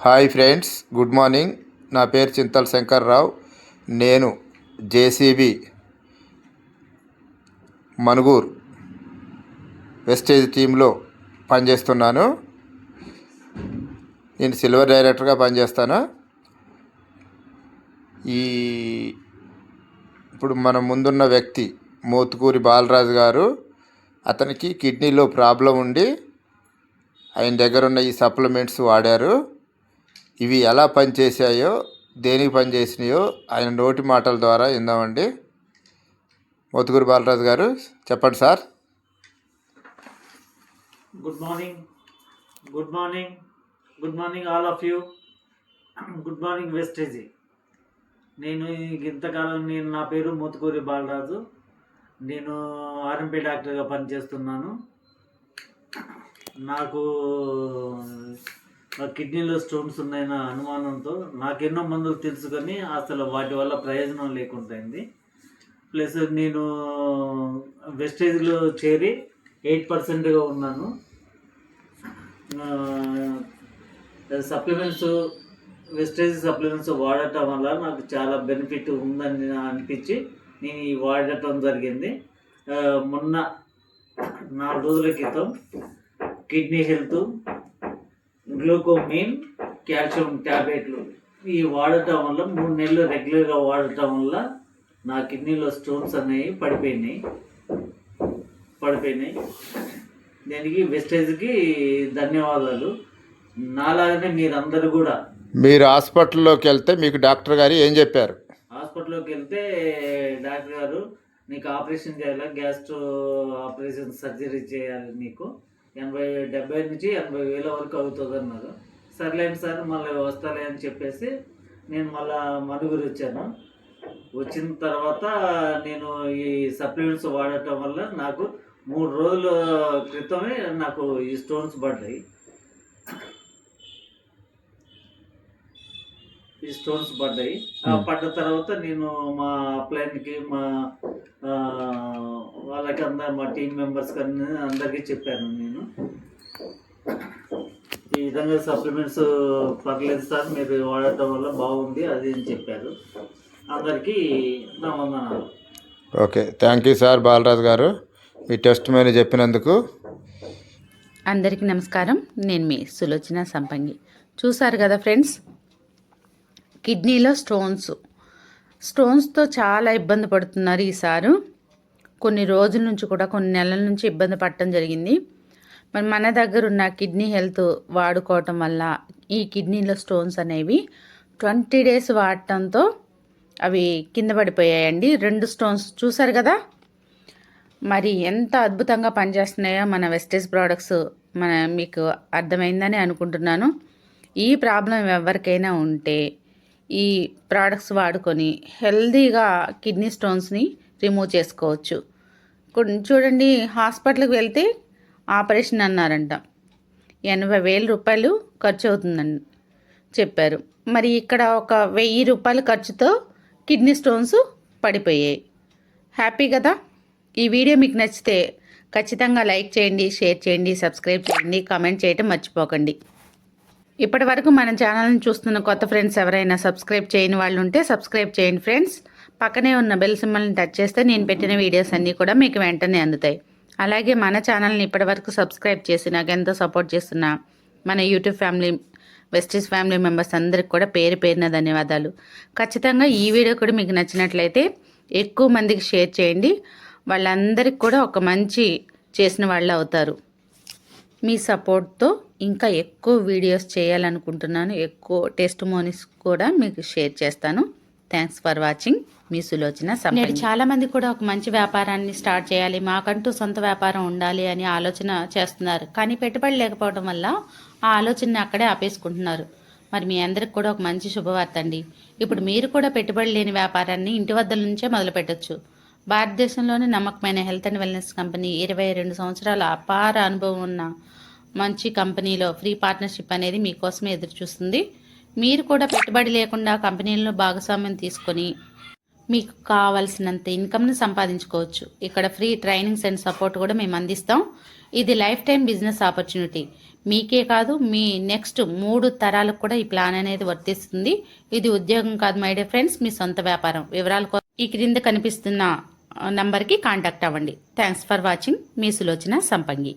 Hi friends, good morning. నా పేరు చింతల శంకర్రావు. నేను జేసీబీ మనుగూరు వెస్టేజ్ టీంలో పనిచేస్తున్నాను. నేను సిల్వర్ డైరెక్టర్గా పనిచేస్తాను. ఇప్పుడు మన ముందున్న వ్యక్తి మోతుకూరి బాలరాజు గారు. అతనికి కిడ్నీలో ప్రాబ్లం ఉండి ఆయన దగ్గర ఉన్న ఈ సప్లిమెంట్స్ వాడారు. ఇవి ఎలా పనిచేసాయో, దేనికి పనిచేసినాయో ఆయన నోటి మాటల ద్వారా విందామండి. మోతుకూరి బాలరాజు గారు చెప్పండి sir. Good morning, good morning, good morning all of you. Good morning Vestige. నా పేరు మోతుకూరి బాలరాజు. నేను ఆర్ఎంపీ డాక్టర్గా పనిచేస్తున్నాను. నాకు కిడ్నీలో స్టోన్స్ ఉన్నాయన్న అనుమానంతో నాకెన్నో మందులు తెలుసుకొని అసలు వాటి వల్ల ప్రయోజనం లేకుంటుంది. ప్లస్ నేను వెస్టేజ్లో చేరి 8%గా ఉన్నాను. సప్లిమెంట్స్, వెస్టేజ్ సప్లిమెంట్స్ వాడటం వల్ల నాకు చాలా బెనిఫిట్ ఉందని అనిపించి నేను ఈ వాడటం జరిగింది. మొన్న 4 రోజుల క్రితం కిడ్నీ హెల్త్, గ్లూకోమీన్, కాల్షియం ట్యాబ్లెట్లు ఈ వాడటం వల్ల 3 నెలలు రెగ్యులర్గా వాడటం వల్ల నా కిడ్నీలో స్టోన్స్ అనేవి పడిపోయినాయి. దానికి వెస్టేజ్కి ధన్యవాదాలు. నాలాగనే మీరందరూ కూడా మీరు హాస్పిటల్లోకి వెళ్తే మీకు డాక్టర్ గారు ఏం చెప్పారు? హాస్పిటల్లోకి వెళ్తే డాక్టర్ గారు నీకు ఆపరేషన్ చేయాలి, గ్యాస్ట్రో ఆపరేషన్ సర్జరీ చేయాలి, నీకు 70 నుంచి 80 వేల వరకు అవుతుంది అన్నారు. సర్లేండి సార్, మళ్ళీ వస్తాలే అని చెప్పేసి నేను మళ్ళీ మనుగురు వచ్చాను. వచ్చిన తర్వాత నేను ఈ సప్లిమెంట్స్ వాడటం వల్ల నాకు 3 రోజుల క్రితమే నాకు ఈ స్టోన్స్ పడ్డాయి. పడ్డ తర్వాత నేను మా అప్లైన్కి, మా వాళ్ళకి మా టీం మెంబర్స్కి అందరికీ చెప్పాను. నేను ఈ విధంగా సప్లిమెంట్స్ పర్లేదు సార్, మీరు వాడటం వల్ల బాగుంది అది అని చెప్పారు. అందరికీ నా వందనాలు. Okay, thank you sir Balaraju గారు, మీ టెస్ట్ మేలు చెప్పినందుకు. అందరికీ నమస్కారం. నేను మీ సులోచన సంపంగి. చూసారు కదా ఫ్రెండ్స్, కిడ్నీలో స్టోన్స్తో చాలా ఇబ్బంది పడుతున్నారు ఈసారి. కొన్ని రోజుల నుంచి కూడా, కొన్ని నెలల నుంచి ఇబ్బంది పడటం జరిగింది. మరి మన దగ్గర ఉన్న కిడ్నీ హెల్త్ వాడుకోవటం వల్ల ఈ కిడ్నీలో స్టోన్స్ అనేవి 20 డేస్ వాడటంతో అవి కింద పడిపోయాయండి. 2 స్టోన్స్ చూసారు కదా. మరి ఎంత అద్భుతంగా పనిచేస్తున్నాయో మన వెస్టేజ్ ప్రోడక్ట్స్, మీకు అర్థమైందని అనుకుంటున్నాను. ఈ ప్రాబ్లం ఎవరికైనా ఉంటే ఈ ప్రోడక్ట్స్ వాడుకొని హెల్దీగా కిడ్నీ స్టోన్స్ని రిమూవ్ చేసుకోవచ్చు. చూడండి, హాస్పిటల్కి వెళ్తే ఆపరేషన్ అన్నారంట, 80,000 రూపాయలు ఖర్చు అవుతుందని చెప్పారు. మరి ఇక్కడ ఒక 1,000 రూపాయల ఖర్చుతో కిడ్నీ స్టోన్స్ పడిపోయాయి. హ్యాపీ కదా. ఈ వీడియో మీకు నచ్చితే ఖచ్చితంగా లైక్ చేయండి, షేర్ చేయండి, సబ్స్క్రైబ్ చేయండి, కామెంట్ చేయటం మర్చిపోకండి. ఇప్పటి వరకు మన ఛానల్ని చూస్తున్న కొత్త ఫ్రెండ్స్ ఎవరైనా సబ్స్క్రైబ్ చేయని వాళ్ళు ఉంటే సబ్స్క్రైబ్ చేయండి ఫ్రెండ్స్. పక్కనే ఉన్న బెల్ సింబల్ని టచ్ చేస్తే నేను పెట్టిన వీడియోస్ అన్నీ కూడా మీకు వెంటనే అందుతాయి. అలాగే మన ఛానల్ని ఇప్పటి వరకు సబ్స్క్రైబ్ చేసి నాకు ఎంతో సపోర్ట్ చేస్తున్న మన యూట్యూబ్ ఫ్యామిలీ, వెస్టేజ్ ఫ్యామిలీ మెంబర్స్ అందరికి కూడా పేరు పేరున ధన్యవాదాలు. ఖచ్చితంగా ఈ వీడియో కూడా మీకు నచ్చినట్లయితే ఎక్కువ మందికి షేర్ చేయండి. వాళ్ళందరికీ కూడా ఒక మంచి చేసిన వాళ్ళు అవుతారు. మీ సపోర్ట్తో ఇంకా ఎక్కువ వీడియోస్ చేయాలనుకుంటున్నాను. ఎక్కువ టెస్టిమోనీస్ కూడా మీకు షేర్ చేస్తాను. Thanks for watching. మీ సులోచన సంపంగి. చాలామంది కూడా ఒక మంచి వ్యాపారాన్ని స్టార్ట్ చేయాలి, మాకంటూ సొంత వ్యాపారం ఉండాలి అని ఆలోచన చేస్తున్నారు. కానీ పెట్టుబడి లేకపోవడం వల్ల ఆ ఆలోచనని అక్కడే ఆపేసుకుంటున్నారు. మరి మీ అందరికి కూడా ఒక మంచి శుభవార్త అండి. ఇప్పుడు మీరు కూడా పెట్టుబడి లేని వ్యాపారాన్ని ఇంటి వద్ద నుంచే మొదలు పెట్టచ్చు. భారతదేశంలోని నమ్మకమైన హెల్త్ అండ్ వెల్నెస్ కంపెనీ, 22 సంవత్సరాల అపార అనుభవం ఉన్న మంచి కంపెనీలో ఫ్రీ పార్ట్నర్షిప్ అనేది మీకోసమే ఎదురు చూస్తుంది. మీరు కూడా పెట్టుబడి లేకుండా కంపెనీలను భాగస్వామ్యం తీసుకొని మీకు కావాల్సినంత ఇన్కమ్ని సంపాదించుకోవచ్చు. ఇక్కడ ఫ్రీ ట్రైనింగ్స్ అండ్ సపోర్ట్ కూడా మేము అందిస్తాం. ఇది లైఫ్ టైం బిజినెస్ ఆపర్చునిటీ. మీకే కాదు, మీ నెక్స్ట్ 3 తరాలకు కూడా ఈ ప్లాన్ అనేది వర్తిస్తుంది. ఇది ఉద్యోగం కాదు మై డియర్ ఫ్రెండ్స్, మీ సొంత వ్యాపారం. వివరాల కోసం ఈ క్రింద కనిపిస్తున్న నంబర్కి కాంటాక్ట్ అవ్వండి. Thanks for watching. మీ సులోచన సంపంగి.